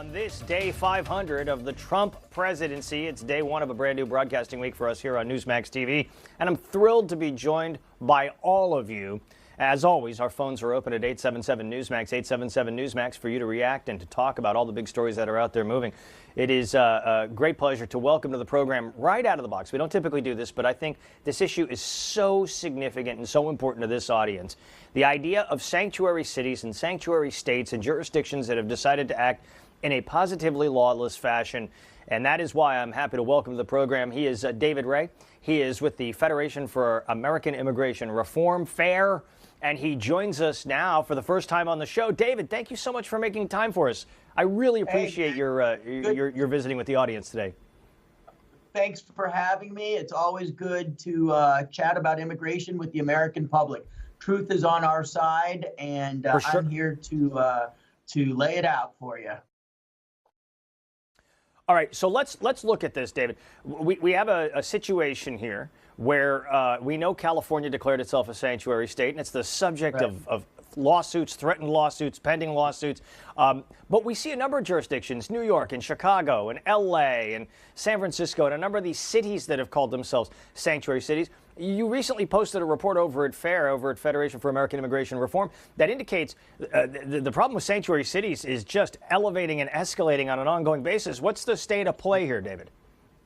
On this day 500 of the Trump presidency, it's day one of a brand new broadcasting week for us here on Newsmax TV, and I'm thrilled to be joined by all of you. As always, our phones are open at 877-NEWSMAX, 877-NEWSMAX for you to react and to talk about all the big stories that are out there moving. It is a great pleasure to welcome to the program right out of the box. We don't typically do this, but I think this issue is so significant and so important to this audience. The idea of sanctuary cities and sanctuary states and jurisdictions that have decided to act in a positively lawless fashion. And that is why I'm happy to welcome to the program. He is David Ray. He is with the Federation for American Immigration Reform, FAIR. And he joins us now for the first time on the show. David, thank you so much for making time for us. I really appreciate your visiting with the audience today. Thanks for having me. It's always good to chat about immigration with the American public. Truth is on our side, and sure. I'm here to lay it out for you. All right, so let's look at this, David. We have a situation here where we know California declared itself a sanctuary state, and it's the subject of lawsuits, threatened lawsuits, pending lawsuits. But we see a number of jurisdictions, New York and Chicago and L.A. and San Francisco, and a number of these cities that have called themselves sanctuary cities. You recently posted a report over at FAIR, over at Federation for American Immigration Reform, that indicates the problem with sanctuary cities is just elevating and escalating on an ongoing basis. What's the state of play here, David?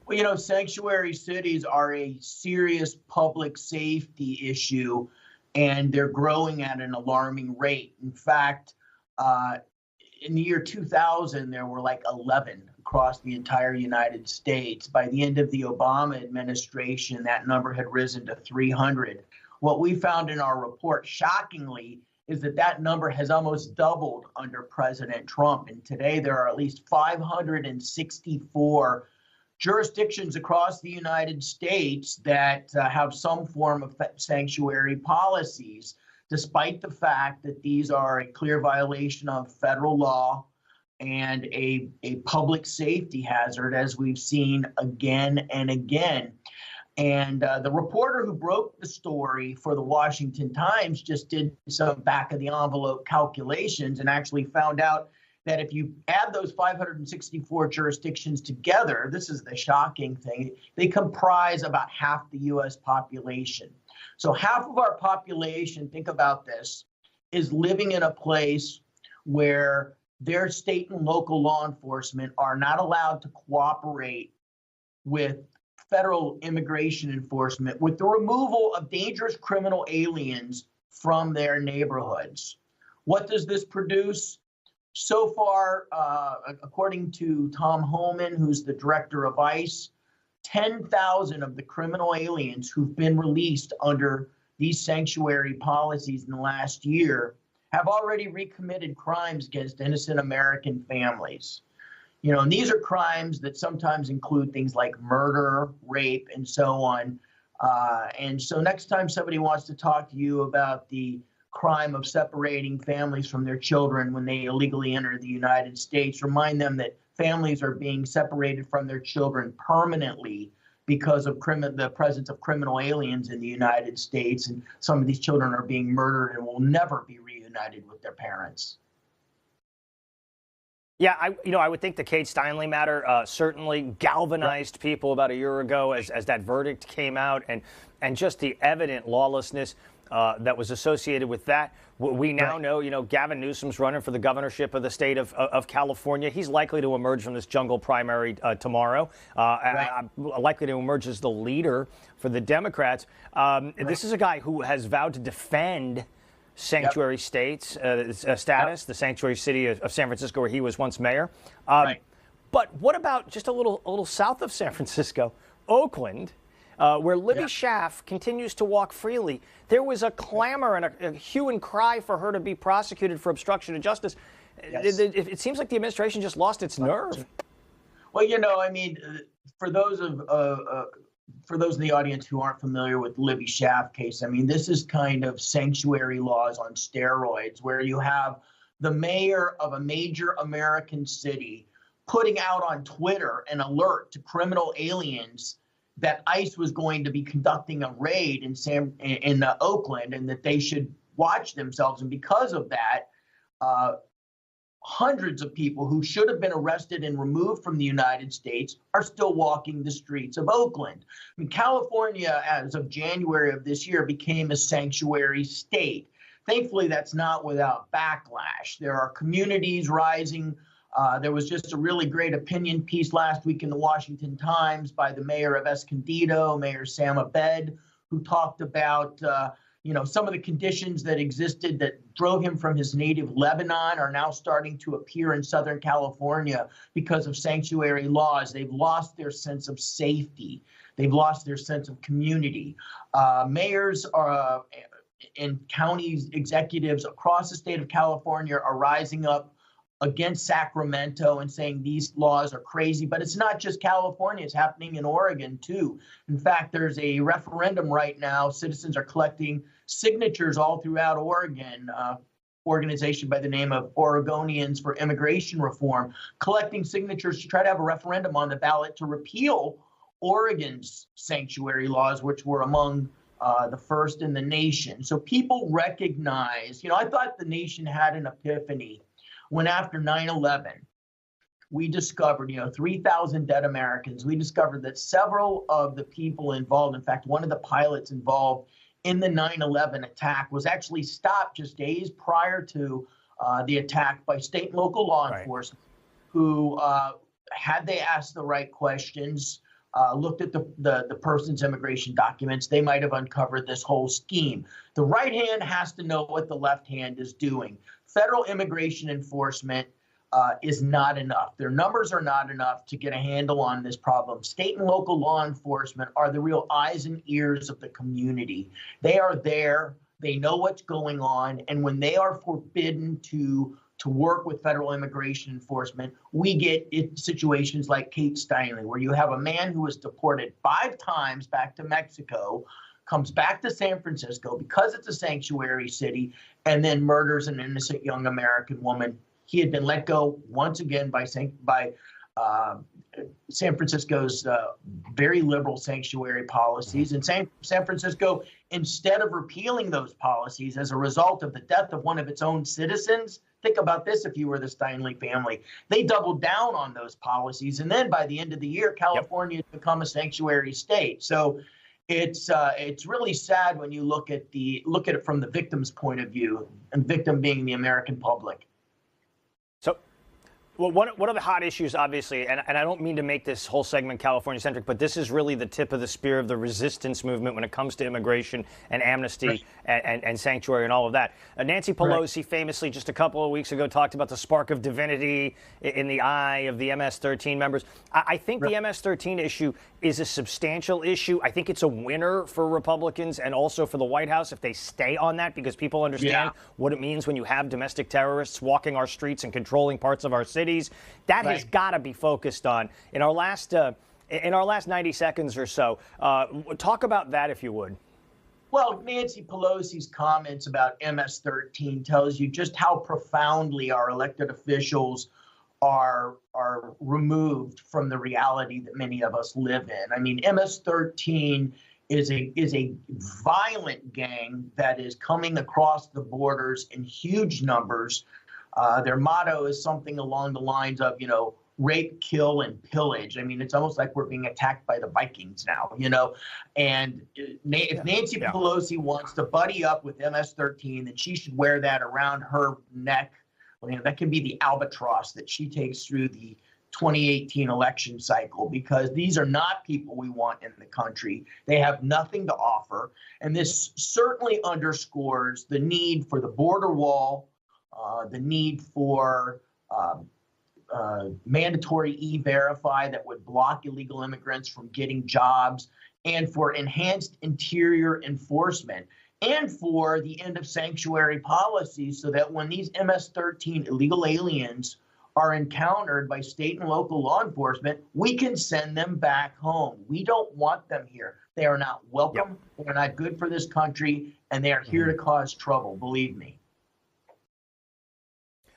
Well, you know, sanctuary cities are a serious public safety issue, and they're growing at an alarming rate. In fact, in the year 2000, there were like 11 across the entire United States. By the end of the Obama administration, that number had risen to 300. What we found in our report, shockingly, is that number has almost doubled under President Trump. And today there are at least 564 jurisdictions across the United States that have some form of sanctuary policies, despite the fact that these are a clear violation of federal law and a public safety hazard, as we've seen again and again. And the reporter who broke the story for the Washington Times just did some back of the envelope calculations and actually found out that if you add those 564 jurisdictions together, this is the shocking thing, they comprise about half the U.S. population. So half of our population, think about this, is living in a place where their state and local law enforcement are not allowed to cooperate with federal immigration enforcement with the removal of dangerous criminal aliens from their neighborhoods. What does this produce? So far, according to Tom Homan, who's the director of ICE, 10,000 of the criminal aliens who've been released under these sanctuary policies in the last year have already recommitted crimes against innocent American families. You know, and these are crimes that sometimes include things like murder, rape, and so on. And so next time somebody wants to talk to you about the crime of separating families from their children when they illegally enter the United States, remind them that families are being separated from their children permanently because of the presence of criminal aliens in the United States, and some of these children are being murdered and will never be reunited with their parents. Yeah, I would think the Kate Steinle matter certainly galvanized people about a year ago as that verdict came out, and just the evident lawlessness that was associated with that. We now know, Gavin Newsom's running for the governorship of the state of California. He's likely to emerge from this jungle primary tomorrow, likely to emerge as the leader for the Democrats. This is a guy who has vowed to defend sanctuary states status, the sanctuary city of San Francisco, where he was once mayor. But what about just a little south of San Francisco, Oakland, where Libby Schaaf continues to walk freely? There was a clamor and a hue and cry for her to be prosecuted for obstruction of justice. It seems like the administration just lost its nerve. Well, for those in the audience who aren't familiar with Libby Schaaf case, this is kind of sanctuary laws on steroids, where you have the mayor of a major American city putting out on Twitter an alert to criminal aliens that ICE was going to be conducting a raid in Oakland, and that they should watch themselves. And because of that, hundreds of people who should have been arrested and removed from the United States are still walking the streets of Oakland. I mean, California, as of January of this year, became a sanctuary state. Thankfully, that's not without backlash. There are communities rising. There was just a really great opinion piece last week in the Washington Times by the mayor of Escondido, Mayor Sam Abed, who talked about some of the conditions that existed that drove him from his native Lebanon are now starting to appear in Southern California because of sanctuary laws. They've lost their sense of safety. They've lost their sense of community. Mayors and county executives across the state of California are rising up against Sacramento and saying these laws are crazy. But it's not just California, it's happening in Oregon too. In fact, there's a referendum right now. Citizens are collecting signatures all throughout Oregon, organization by the name of Oregonians for Immigration Reform, collecting signatures to try to have a referendum on the ballot to repeal Oregon's sanctuary laws, which were among the first in the nation. So people recognize, I thought the nation had an epiphany when after 9/11, we discovered, 3,000 dead Americans. We discovered that several of the people involved, in fact, one of the pilots involved in the 9/11 attack was actually stopped just days prior to the attack by state and local law enforcement, who, had they asked the right questions, looked at the person's immigration documents, they might have uncovered this whole scheme. The right hand has to know what the left hand is doing. Federal immigration enforcement is not enough. Their numbers are not enough to get a handle on this problem. State and local law enforcement are the real eyes and ears of the community. They are there. They know what's going on. And when they are forbidden to work with federal immigration enforcement, we get situations like Kate Steinle, where you have a man who was deported 5 times back to Mexico, comes back to San Francisco because it's a sanctuary city, and then murders an innocent young American woman. He had been let go once again by San Francisco's very liberal sanctuary policies. And San Francisco, instead of repealing those policies as a result of the death of one of its own citizens, think about this if you were the Steinle family, they doubled down on those policies. And then by the end of the year, California had become a sanctuary state. So it's really sad when you look at it from the victim's point of view, and victim being the American public. So, well, one of the hot issues, obviously, and I don't mean to make this whole segment California-centric, but this is really the tip of the spear of the resistance movement when it comes to immigration and amnesty and sanctuary and all of that. Nancy Pelosi famously just a couple of weeks ago talked about the spark of divinity in the eye of the MS-13 members. I think the MS-13 issue is a substantial issue. I think it's a winner for Republicans and also for the White House if they stay on that, because people understand what it means when you have domestic terrorists walking our streets and controlling parts of our cities. That has got to be focused on. In our last 90 seconds or so, talk about that if you would. Well, Nancy Pelosi's comments about MS-13 tells you just how profoundly our elected officials are removed from the reality that many of us live in. I mean, MS-13 is a violent gang that is coming across the borders in huge numbers. Their motto is something along the lines of, rape, kill, and pillage. I mean, it's almost like we're being attacked by the Vikings now, And if Nancy Pelosi wants to buddy up with MS-13, then she should wear that around her neck. That can be the albatross that she takes through the 2018 election cycle, because these are not people we want in the country. They have nothing to offer. And this certainly underscores the need for the border wall, the need for mandatory E-Verify that would block illegal immigrants from getting jobs, and for enhanced interior enforcement, and for the end of sanctuary policies, so that when these MS-13 illegal aliens are encountered by state and local law enforcement, we can send them back home. We don't want them here. They are not welcome. They are not good for this country, and they are here to cause trouble, believe me.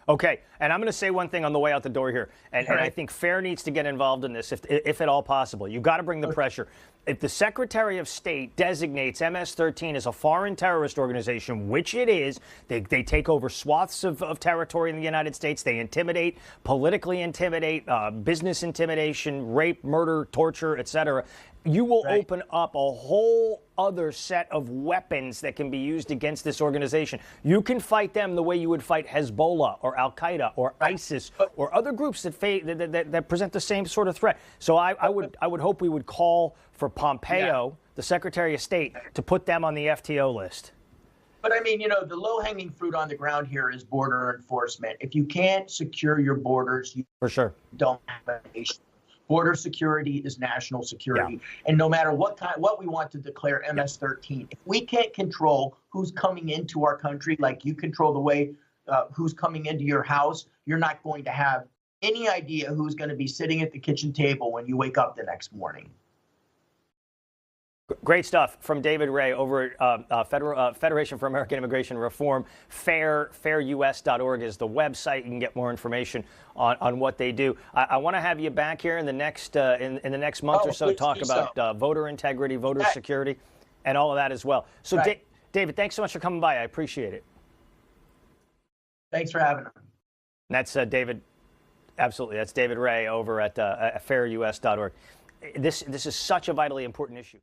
Okay, and I'm going to say one thing on the way out the door here, and I think FAIR needs to get involved in this if at all possible. You've got to bring the pressure. If the Secretary of State designates MS-13 as a foreign terrorist organization, which it is, they take over swaths of territory in the United States, they intimidate, politically intimidate, business intimidation, rape, murder, torture, etc., you will open up a whole other set of weapons that can be used against this organization. You can fight them the way you would fight Hezbollah or Al-Qaeda or ISIS or other groups that present the same sort of threat. So I would hope we would call for Pompeo, the Secretary of State, to put them on the FTO list. But I mean, the low-hanging fruit on the ground here is border enforcement. If you can't secure your borders, you don't have a nation. Border security is national security. And no matter what we want to declare MS-13, if we can't control who's coming into our country, like you control the way who's coming into your house, you're not going to have any idea who's going to be sitting at the kitchen table when you wake up the next morning. Great stuff from David Ray over at Federation for American Immigration Reform. fairus.org is the website. You can get more information on what they do. I want to have you back here in the next in the next month or so, talk about voter integrity, voter security, and all of that as well. So, David, thanks so much for coming by. I appreciate it. Thanks for having me. That's David. Absolutely, that's David Ray over at fairus.org. This is such a vitally important issue.